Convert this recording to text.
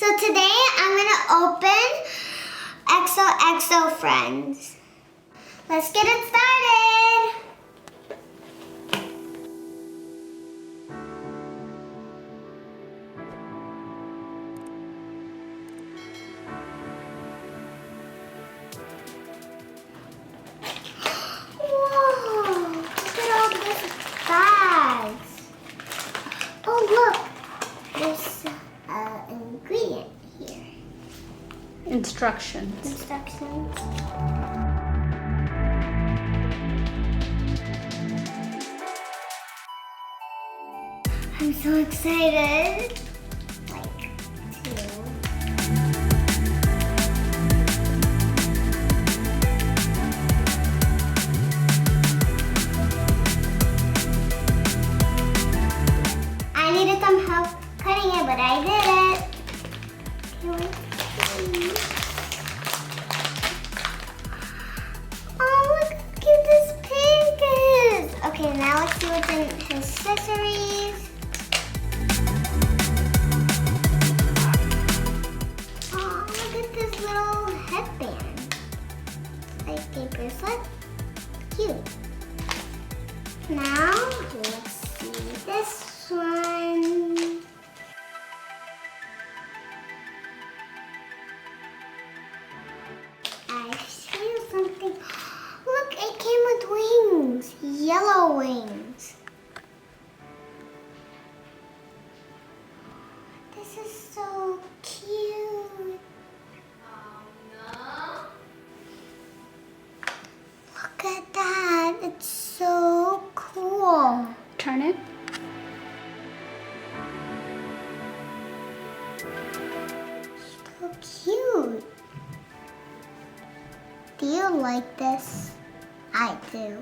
So today I'm gonna open XOXO Friends. Let's get it started. Whoa, look at all these bags. Oh look, there's an ingredient here. Instructions. Instructions. I'm so excited. Like, two. I needed some help cutting it, but I did it. Okay, let's see. Oh, look how cute this pig is. Okay, now let's see what's in his accessories. Oh, look at this little headband. Like a bracelet. Cute. Now, let's see this one. I feel something. Look, it came with wings. Yellow wings. This is so cute. Look at that. It's so cool. Turn it. So cute. Do you like this? I do.